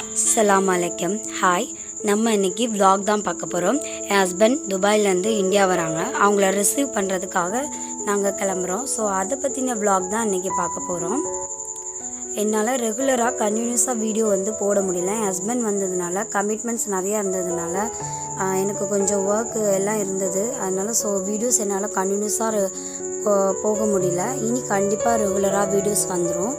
அஸ்ஸலாமு அலைக்கும். ஹாய், நம்ம இன்றைக்கி vlog தான் பார்க்க போகிறோம். என் ஹஸ்பண்ட் துபாயிலேருந்து இந்தியா வராங்க. அவங்கள ரிசீவ் பண்ணுறதுக்காக நாங்கள் கிளம்புறோம். ஸோ அதை பற்றின vlog தான் இன்றைக்கி பார்க்க போகிறோம். என்னால் ரெகுலராக கண்டினியூஸாக வீடியோ போட முடியல. என் ஹஸ்பண்ட் வந்ததுனால கமிட்மெண்ட்ஸ் நிறையா இருந்ததுனால எனக்கு கொஞ்சம் ஒர்க்கு எல்லாம் இருந்தது. அதனால் வீடியோஸ் என்னால் கண்டினியூஸாக போக முடியல. இனி கண்டிப்பாக ரெகுலராக வீடியோஸ் வந்துடும்.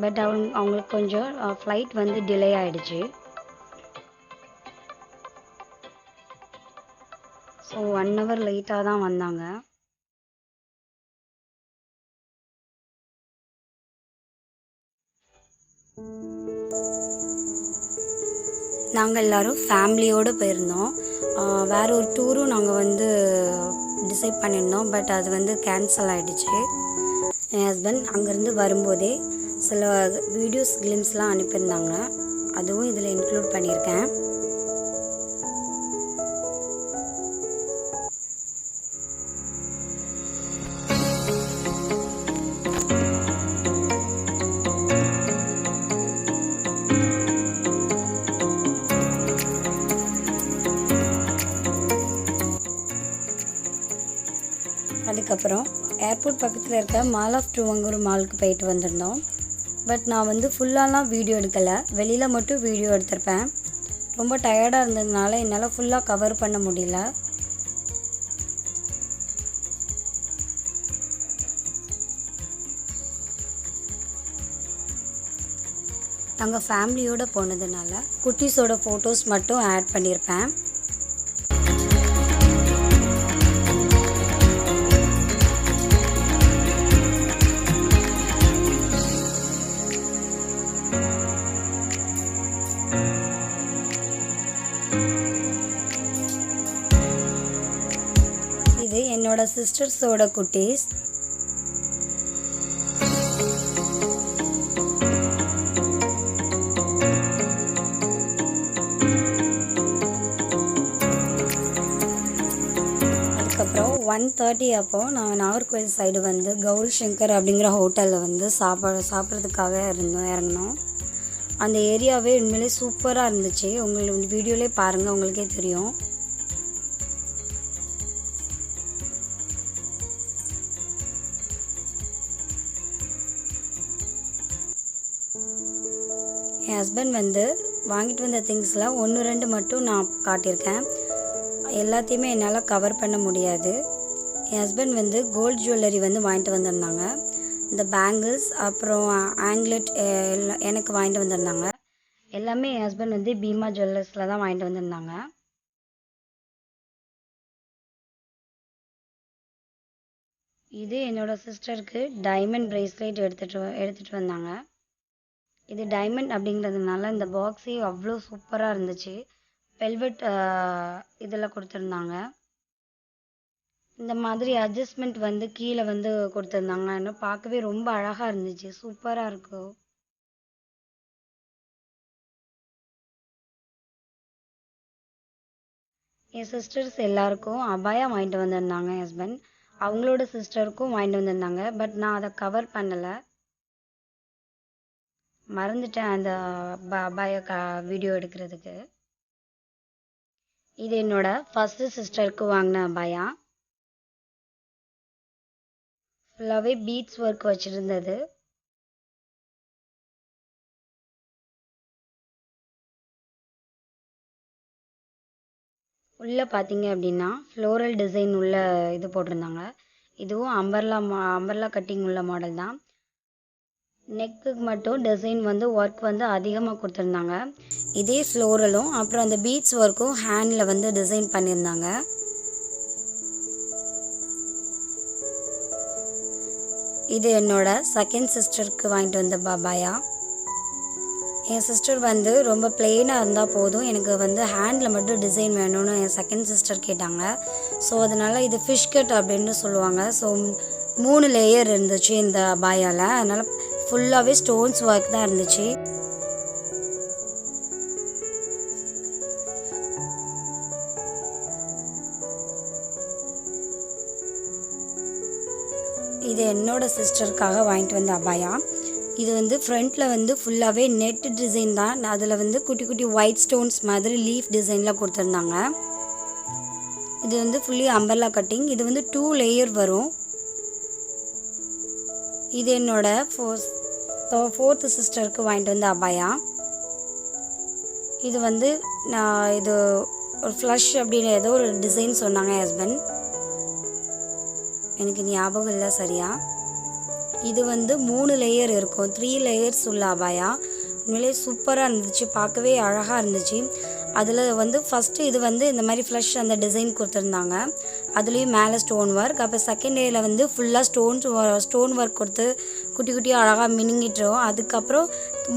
பட் அவங்களுக்கு கொஞ்சம் ஃப்ளைட் டிலே ஆகிடுச்சு. ஸோ 1 hour லேட்டாக தான் வந்தாங்க. நாங்கள் எல்லோரும் ஃபேமிலியோடு போயிருந்தோம். வேறு ஒரு டூரும் நாங்கள் டிசைட் பண்ணியிருந்தோம். பட் அது கேன்சல் ஆகிடுச்சு. என் ஹஸ்பண்ட் அங்கேருந்து வரும்போதே சில வீடியோஸ் கிளிம்ஸ்லாம் அனுப்பியிருந்தாங்க. அதுவும் இதில் இன்க்ளூட் பண்ணியிருக்கேன். அதுக்கப்புறம் ஏர்போர்ட் பக்கத்தில் இருக்க மால் ஆஃப் ட்ரூவங்கூர் மாலுக்கு போயிட்டு வந்திருந்தோம். பட் நான் ஃபுல்லாலாம் வீடியோ எடுக்கலை. வெளியில் மட்டும் வீடியோ எடுத்திருப்பேன். ரொம்ப டயர்டாக இருந்ததுனால என்னால் ஃபுல்லாக கவர் பண்ண முடியல. நாங்கள் ஃபேமிலியோடு போனதுனால குட்டீஸோட ஃபோட்டோஸ் மட்டும் ஆட் பண்ணியிருப்பேன். இது என்னோட சிஸ்டர்ஸோட குட்டீஸ். அதுக்கப்புறம் 1:30 அப்போ நான் நாகர்கோவில் சைடு கௌரி சங்கர் அப்படிங்கிற ஹோட்டலில் சாப்பிட்றதுக்காக இறங்கினோம். அந்த ஏரியாவே உண்மையிலே சூப்பராக இருந்துச்சு. உங்களுக்கு வீடியோலே பாருங்கள், உங்களுக்கே தெரியும். என் ஹஸ்பண்ட் வாங்கிட்டு வந்த திங்ஸில் 1-2 மட்டும் நான் காட்டியிருக்கேன். எல்லாத்தையுமே என்னால் கவர் பண்ண முடியாது. என் ஹஸ்பண்ட் கோல்டு ஜுவல்லரி வாங்கிட்டு வந்திருந்தாங்க. இந்த பேங்கிள்ஸ் அப்புறம் ஆங்க்லெட் எல்லாம் எனக்கு வாங்கிட்டு வந்திருந்தாங்க. எல்லாமே என் ஹஸ்பண்ட் பீமா ஜுவல்லர்ஸில் தான் வாங்கிட்டு வந்திருந்தாங்க. இது என்னோடய சிஸ்டருக்கு டைமண்ட் ப்ரேஸ்லெட் எடுத்துகிட்டு வந்தாங்க. இது டைமண்ட் அப்படிங்கிறதுனால இந்த பாக்ஸே அவ்வளோ சூப்பராக இருந்துச்சு. வெல்வெட் இதில் கொடுத்துருந்தாங்க. இந்த மாதிரி அட்ஜஸ்ட்மெண்ட் கீழே கொடுத்துருந்தாங்க. இன்னும் பார்க்கவே ரொம்ப அழகாக இருந்துச்சு. சூப்பராக இருக்கும். என் சிஸ்டர்ஸ் எல்லாருக்கும் அபாயா வாங்கிட்டு வந்திருந்தாங்க. என் ஹஸ்பண்ட் அவங்களோட சிஸ்டருக்கும் வாங்கிட்டு வந்திருந்தாங்க. பட் நான் அதை கவர் பண்ணலை, மறந்துட்டேன் அந்த அபாயா வீடியோ எடுக்கிறதுக்கு. இது என்னோட ஃபஸ்ட்டு சிஸ்டருக்கு வாங்கின அபாயா. ஃபுல்லாகவே பீட்ஸ் ஒர்க் வச்சுருந்தது. உள்ளே பார்த்தீங்க அப்படின்னா ஃப்ளோரல் டிசைன் உள்ள இது போட்டிருந்தாங்க. இதுவும் அம்பர்லா கட்டிங் உள்ள மாடல் தான். நெக்குக்கு மட்டும் டிசைன் ஒர்க் அதிகமாக கொடுத்துருந்தாங்க. இதே ஃப்ளோரலும் அப்புறம் அந்த பீட்ஸ் ஒர்க்கும் ஹேண்டில் டிசைன் பண்ணியிருந்தாங்க. இது என்னோட செகண்ட் சிஸ்டருக்கு வாங்கிட்டு வந்த பாபாயா. என் சிஸ்டர் வந்து ரொம்ப பிளெயினாக இருந்தால் போதும், எனக்கு வந்து ஹேண்டில் மட்டும் டிசைன் வேணும்னு என் செகண்ட் சிஸ்டர் கேட்டாங்க. ஸோ அதனால் இது ஃபிஷ் கட் அப்படின்னு சொல்லுவாங்க. ஸோ 3 லேயர் இருந்துச்சு இந்த அபாயாவில். அதனால் ஃபுல்லாகவே ஸ்டோன்ஸ் ஒர்க் தான் இருந்துச்சு. இது என்னோட சிஸ்டருக்காக வாங்கிட்டு வந்த அபாயா. இது வந்து ஃப்ரண்ட்டில் வந்து ஃபுல்லாகவே நெட் டிசைன் தான். அதில் வந்து குட்டி குட்டி ஒயிட் ஸ்டோன்ஸ் மாதிரி லீஃப் டிசைனில் கொடுத்துருந்தாங்க. இது வந்து ஃபுல்லி அம்பர்லா கட்டிங். இது வந்து 2 லேயர் வரும். இது என்னோட ஃபோர்த்து சிஸ்டருக்கு வாங்கிட்டு வந்த அபாயா. இது வந்து இது ஒரு ஃப்ளஷ் அப்படின்னு ஏதோ ஒரு டிசைன் சொன்னாங்க ஹஸ்பண்ட், எனக்கு ஞாபகம் இல்லை சரியா. இது வந்து 3 லேயர் இருக்கும், 3 லேயர்ஸ் உள்ள அபாயா. உண்மையிலே சூப்பராக இருந்துச்சு, பார்க்கவே அழகாக இருந்துச்சு. அதில் வந்து ஃபஸ்ட்டு இது வந்து இந்த மாதிரி ஃப்ளஷ் அந்த டிசைன் கொடுத்துருந்தாங்க, அதுலேயும் மேலே ஸ்டோன் ஒர்க். அப்போ செகண்ட் லேயரில் வந்து ஃபுல்லாக ஸ்டோன் ஒர்க் கொடுத்து குட்டி குட்டியாக அழகாக மினுங்கிட்டுரும். அதுக்கப்புறம்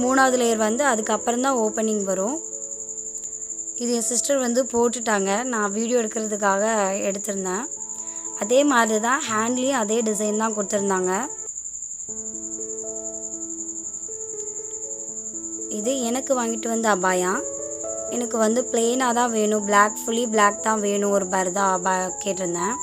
3வது லேயர் வந்து அதுக்கப்புறம் தான் ஓப்பனிங் வரும். இது என் சிஸ்டர் வந்து போட்டுட்டாங்க, நான் வீடியோ எடுக்கிறதுக்காக எடுத்திருந்தேன். அதே மாதிரி தான் ஹேண்ட்லேயும் அதே டிசைன் தான் கொடுத்துருந்தாங்க. இது எனக்கு வாங்கிட்டு வந்த அபாயா. எனக்கு வந்து பிளெயினாக தான் வேணும், பிளாக் ஃபுல்லி பிளாக் தான் வேணும் ஒரு பர்தா அபாயா கேட்டிருந்தேன்.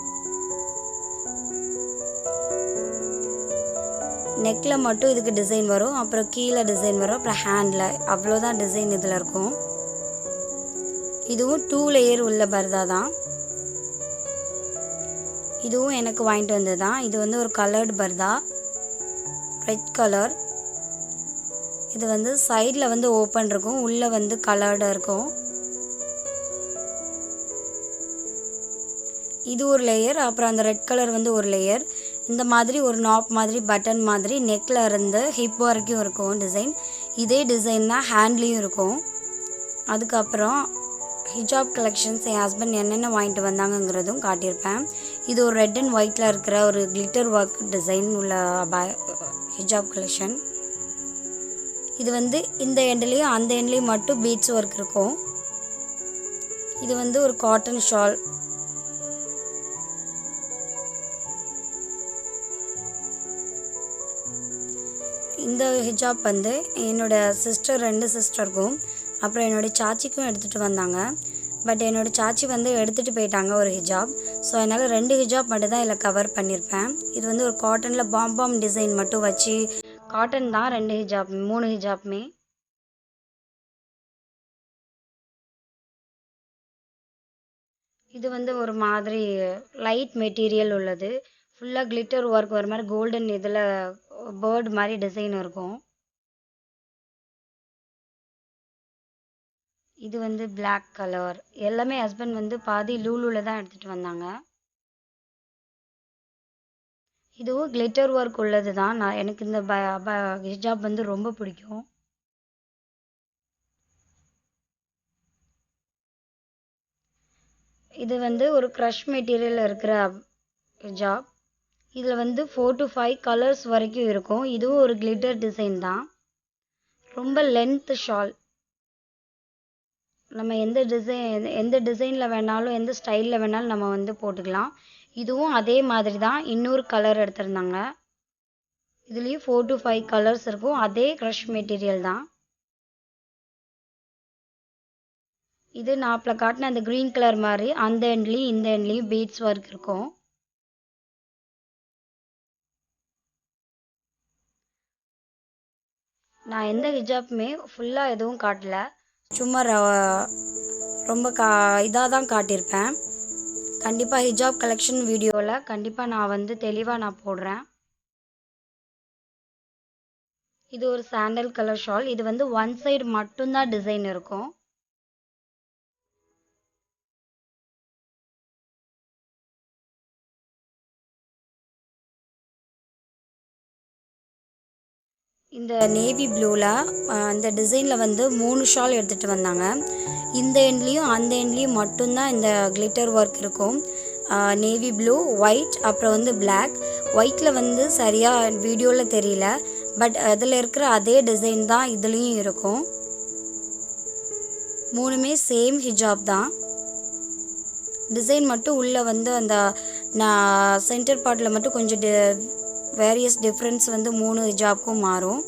நெக்கில் மட்டும் இதுக்கு டிசைன் வரும், அப்புறம் கீழே டிசைன் வரும், அப்புறம் ஹேண்டில், அவ்வளோதான் டிசைன் இதில் இருக்கும். இதுவும் 2 லேயர் உள்ள பர்தா தான். இதுவும் எனக்கு வாங்கிட்டு வந்தது தான். இது வந்து ஒரு கலர்டு பர்தா, ரெட் கலர். இது வந்து சைடில் வந்து ஓப்பன் இருக்கும், உள்ளே வந்து கலர்டாக இருக்கும். இது ஒரு லேயர், அப்புறம் அந்த ரெட் கலர் வந்து ஒரு லேயர். இந்த மாதிரி ஒரு நாப் மாதிரி பட்டன் மாதிரி நெக்கில் இருந்து ஹிப் வரைக்கும் இருக்கும் டிசைன். இதே டிசைன் தான் ஹேண்ட்லேயும் இருக்கும். அதுக்கப்புறம் ஹிஜாப் கலெக்ஷன்ஸ் என் ஹஸ்பண்ட் என்னென்ன வாங்கிட்டு வந்தாங்கங்கிறதும் காட்டியிருப்பேன். இது ஒரு ரெட் அண்ட் ஒயிட்டில் இருக்கிற ஒரு கிளிட்டர் ஒர்க் டிசைன் உள்ள ஹிஜாப் கலெக்ஷன். இது வந்து இந்த எண்ட்லேயும் அந்த எண்ட்லேயும் மட்டும் பீட்ஸ் ஒர்க் இருக்கும். இது வந்து ஒரு காட்டன் ஷால். இந்த ஹிஜாப் வந்து என்னோட சிஸ்டர் 2 சிஸ்டருக்கும் அப்புறம் என்னோடய சாச்சிக்கும் எடுத்துகிட்டு வந்தாங்க. பட் என்னோடய சாச்சி வந்து எடுத்துகிட்டு போயிட்டாங்க ஒரு ஹிஜாப். ஸோ அதனால் 2 ஹிஜாப் மட்டும் தான் இதில் கவர் பண்ணியிருப்பேன். இது வந்து ஒரு காட்டனில் பாம் டிசைன் மட்டும் வச்சு, காட்டன் தான் 2 ஹிஜாப் 3 ஹிஜாப்புமே. இது வந்து ஒரு மாதிரி லைட் மெட்டீரியல் உள்ளது, ஃபுல்லாக கிளிட்டர் ஒர்க் வர மாதிரி கோல்டன் இதில் பேர்ட் மாதிரி டிசைன் இருக்கும். இது வந்து பிளாக் கலர். எல்லாமே ஹஸ்பண்ட் வந்து பாதி லூலூவில் தான் எடுத்துகிட்டு வந்தாங்க. இதுவும் கிளிட்டர் ஒர்க் உள்ளது தான். எனக்கு இந்த ஹிஜாப் வந்து ரொம்ப பிடிக்கும். இது வந்து ஒரு க்ரஷ் மெட்டீரியல் இருக்கிற ஹிஜாப். இதில் வந்து 4 to 5 கலர்ஸ் வரைக்கும் இருக்கும். இதுவும் ஒரு கிளிட்டர் டிசைன் தான். ரொம்ப லென்த் ஷால். நம்ம எந்த டிசைனில் வேணாலும் எந்த ஸ்டைலில் வேணாலும் நம்ம வந்து போட்டுக்கலாம். இதுவும் அதே மாதிரி தான், இன்னொரு கலர் எடுத்திருந்தாங்க. இதுலேயும் 4 to 5 கலர்ஸ் இருக்கும், அதே க்ரஷ் மெட்டீரியல் தான். இது நாப்பில் காட்டின அந்த க்ரீன் கலர் மாதிரி அந்த எண்ட்லேயும் இந்த எண்ட்லேயும் பீட்ஸ் ஒர்க் இருக்கும். நான் எந்த ஹிஜாப்புமே ஃபுல்லாக எதுவும் காட்டல, சும்மா ரொம்ப இதாக தான் காட்டியிருப்பேன். கண்டிப்பாக ஹிஜாப் கலெக்ஷன் வீடியோவில் கண்டிப்பாக நான் வந்து தெளிவாக நான் போடுறேன். இது ஒரு சாண்டல் கலர் ஷால். இது வந்து ஒன் சைடு மட்டும்தான் டிசைன் இருக்கும். இந்த நேவி ப்ளூவில் அந்த டிசைனில் வந்து 3 ஷால் எடுத்துகிட்டு வந்தாங்க. இந்த எண்ட்லேயும் அந்த எண்ட்லேயும் மட்டும்தான் இந்த கிளிட்டர் ஒர்க் இருக்கும். நேவி ப்ளூ, ஒயிட், அப்புறம் வந்து பிளாக். ஒயிட்டில் வந்து சரியாக வீடியோவில் தெரியல, பட் அதில் இருக்கிற அதே டிசைன் தான் இதுலேயும் இருக்கும். மூணுமே சேம் ஹிஜாப் தான். டிசைன் மட்டும் உள்ளே வந்து அந்த நான் சென்டர் பார்ட்டில் மட்டும் கொஞ்சம் வேரியஸ் டிஃப்ரென்ஸ் வந்து 3 ஹிஜாப்க்கும் மாறும்.